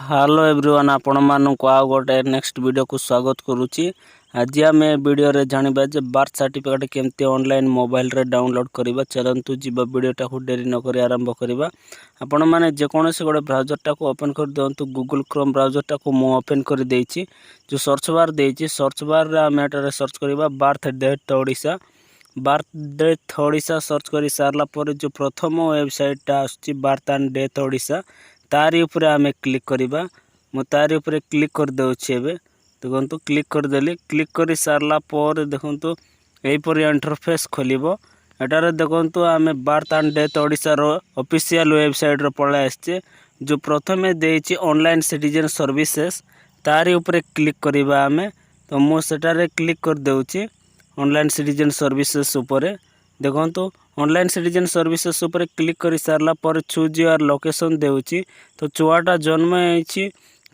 Hello everyone आपण मानक आ गोटे नेक्स्ट वीडियो को स्वागत करुच्ची। आज आम वीडियो रे जानिबा जे बर्थ सर्टिफिकेट केमती ऑनलाइन मोबाइल रे डाउनलोड करबा। चलंतु जीवा वीडियोटा को डेरी न करी आरंभ करबा। आपण माने जे कोनोसी गोटे ब्राउजरटा को ओपन कर दियंतु। गूगल क्रोम ब्राउजरटा को मु ओपन कर देइछि। जो सर्च बार देइछि सर्च बार रे आम एटारे सर्च करबा birth date Odisha. Birth date Odisha search करी सारला पर जो प्रथम वेबसाइटा आछि बर्थ एंड डेथ ओडिशा तारी उपरे आमे क्लिक करिबा। मु तारी उपरे क्लिक कर देउछि। एबे देखंतु क्लिक कर देली। क्लिक करी सारला पर देखंतु एई परि इंटरफेस खोलिबो। एटारे देखंतु आमे बर्थ एंड डेथ ओडिशा रो ऑफिशियल वेबसाइट रो पळे आछे। जो प्रथमे देइछि ऑनलाइन सिटीजन सर्विसेज तारी उपरे क्लिक करिबा आमे। तो मु सेटारे क्लिक कर देउछि ऑनलाइन सिटीजन सर्विसेज उपरे। देखंतु ऑनलाइन सिटीजन सर्विसेज उपरे क्लिक कर सारला पर चूज योर लोकेशन देउछि। तो छुआटा जन्म होइछि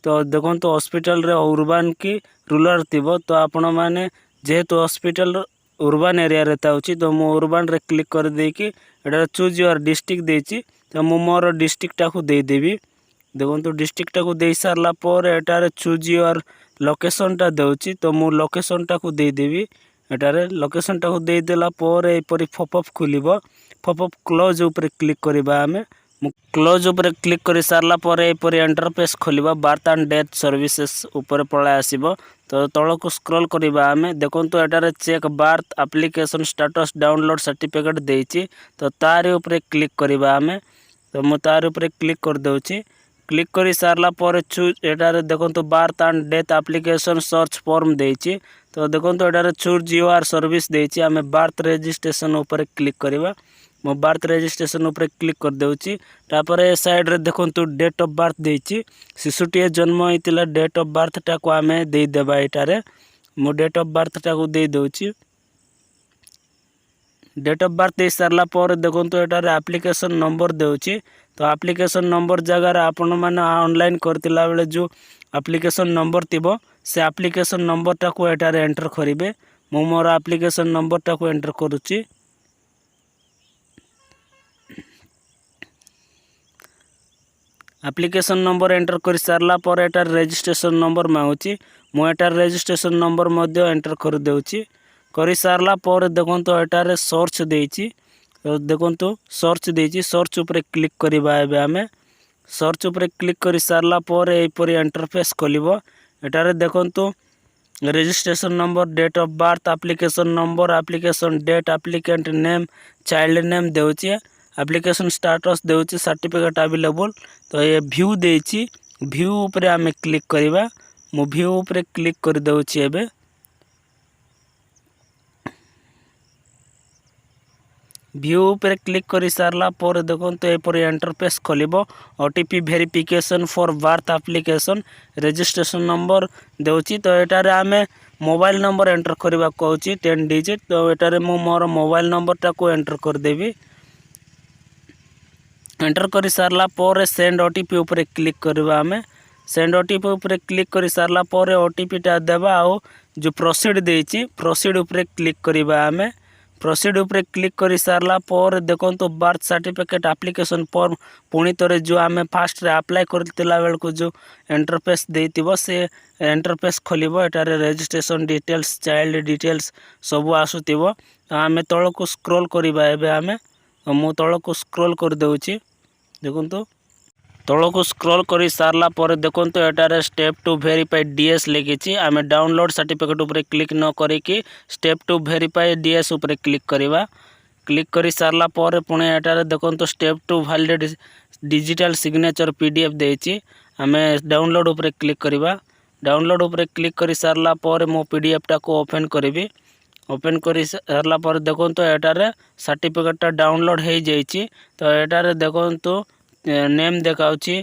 तो देखंतु हॉस्पिटल रे अर्बन की रूरल थिबो। तो आपण माने जेहेतु हॉस्पिटल अर्बन एरिया रे ताउछि तो मु अर्बन रे क्लिक कर देकी एटा चूज योर डिस्ट्रिक्ट देछि। तो मु मोर डिस्ट्रिक्ट टा को दे देबी। देखंतु डिस्ट्रिक्ट टा को दे सारला पर एटारे चूज योर लोकेशन टा देउछि। तो मु लोकेशन टा को दे देबी। एटारे लोकेशन टा को दे देला पर ए परि पॉपअप खुलिबो। पॉपअप क्लोज ऊपर क्लिक करिबा आमे। क्लोज ऊपर क्लिक करि सारला पर ए परि इंटरफेस खोलिबो। बर्थ एंड डेथ सर्विसेज ऊपर पळा आसीबो। तो तळ को स्क्रॉल करिबा आमे। देखंतु एटारे check birth application status download certificate देइछि। तो तार ऊपर क्लिक करिबा आमे। तो मु तार ऊपर क्लिक कर देउछि। क्लिक करी सारला पर एटारे देखंतु birth and death application search form देइछि। तो देखंतु एटारे चूज योर सर्विस देइछि। आमे बर्थ रजिस्ट्रेशन ऊपर क्लिक करिबा। मो बर्थ रजिस्ट्रेशन ऊपर क्लिक कर देउछि। तापर ए साइड रे देखंतु डेट ऑफ बर्थ देइछि। शिशुटिए जन्म होइतिला डेट ऑफ बर्थ टा को आमे देइ देबा। एटारे मो डेट ऑफ बर्थ टा को देइ देउछि। डेट ऑफ बर्थ दे सारला पर देखंतु एटारे एप्लीकेशन नंबर देउछि। तो एप्लीकेशन नंबर जगह आपण माने ऑनलाइन करतिला बेले जो एप्लीकेशन नंबर थिबो से एप्लीकेशन नंबर टा को एटारे एंटर करिवे। मो मोर एप्लीकेशन नंबर टा को एंटर करूछि। एप्लीकेशन नंबर एंटर कर सारला पर एटार रजिस्ट्रेशन नंबर मागुछि। मो एटार रजिस्ट्रेशन नंबर मध्ये एंटर कर देउछि। करि सारला पर देखंतु एटारे सर्च देइछि। तो देखंतु सर्च देइछि। सर्च ऊपर क्लिक करिबा। एबे आमे सर्च ऊपर क्लिक करि सारला पर ए परि इंटरफेस खोलिबो। एटारे देखंतु registration number date of birth application number application date applicant name child name देउछि। एप्लीकेशन स्टेटस देउछि सर्टिफिकेट अवेलेबल। तो ये व्यू देइछि। व्यू ऊपर आमे क्लिक करिबा। मो व्यू ऊपर क्लिक कर देउछि। एबे व्यू ऊपर क्लिक करि सारला पर देखंतु ए परि इंटरफेस खोलिबो। OTP verification for birth application registration number देउछि। तो एटारे आमे मोबाइल नंबर एंटर करिबा कहूछि 10 डिजिट। तो एटारे मो मोर मोबाइल नंबर टा को एंटर कर देबी। एंटर कर सारला पर सेंड ओटीपी ऊपर क्लिक करबा आमे। सेंड ओटीपी ऊपर क्लिक कर सारला पर ओटीपी टा देबा। आ जो प्रोसीड देइछि प्रोसीड ऊपर क्लिक करबा आमे। प्रोसीड ऊपर क्लिक कर सारला पर देखंतु बर्थ सर्टिफिकेट एप्लीकेशन फॉर्म पुणी तरे जो आमे फास्ट रे अप्लाई करतिला बेल को जो इंटरफेस देइतिबो से इंटरफेस खोलिबो। एटारे रजिस्ट्रेशन डिटेल्स चाइल्ड डिटेल्स सब आसुतिबो। आमे तळ को स्क्रॉल करिबा। एबे आमे मु तळ को स्क्रॉल कर देउछि। देखंतु तळ को स्क्रॉल करि सारला पर देखंतु एटारे स्टेप टू वेरीफाई डीएस लिखिछि। आमे डाउनलोड सर्टिफिकेट ऊपर क्लिक न करिकि स्टेप टू वेरीफाई डीएस ऊपर क्लिक करिबा। क्लिक करि सारला पर पुणे एटारे देखंतु step two valid digital signature PDF देइछि। आमे डाउनलोड ऊपर क्लिक करिबा। डाउनलोड ऊपर क्लिक करि सारला पर मो पीडीएफ टा को ओपन करिबी। ओपन करि सारला पर देखंतु एटारे सर्टिफिकेट टा डाउनलोड हे जाइछि। तो एटारे देखंतु नेम देखाउछि।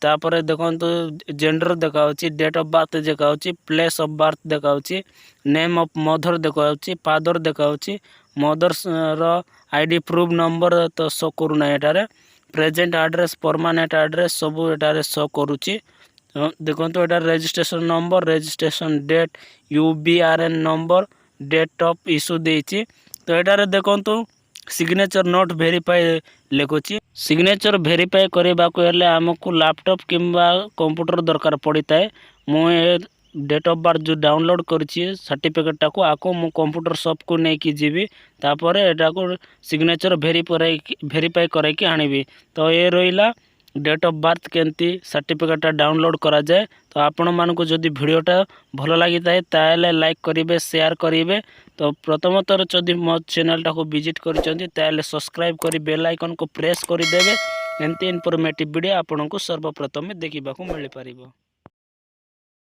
तापर देखंतु जेंडर देखाउछि डेट ऑफ बर्थ देखाउछि प्लेस ऑफ बर्थ देखाउछि नेम ऑफ मदर देखाउछि फादर देखाउछि मदर रो आईडी प्रूफ नंबर तो शो करूना। एटारे प्रेजेंट एड्रेस परमानेंट एड्रेस सब एटारे शो करूछि। देखंतु एटारे registration number registration date UBRN number date of issue देइछि। तो एटारे देखंतु सिग्नेचर नॉट वेरीफाई लिखुची सिग्नेचर वेरीफाई करने को हेले आमको लैपटॉप किंबा कंप्यूटर दरकार पड़ता है। मुझे डेट ऑफ बर्थ जो डाउनलोड करी सर्टिफिकेटा को आको मु कंप्यूटर शॉप को लेकिन जीवी तापर एटा को सिग्नेचर वेरीफाई करके आनिबी। तो ये रहा डेट ऑफ बर्थ केमती सर्टिफिकेटा डाउनलोड करा जाए। तो आपण मानक जदि वीडियोटा भल लगी ताले लाइक करेंगे शेयर करेंगे। तो प्रथम थर जदि मो चैनलटा को विजिट कर सब्सक्राइब कर बेल आइकन को प्रेस करदेवे। एमती इनफॉर्मेटिव वीडियो आपको सर्वप्रथम देखा मिल पार।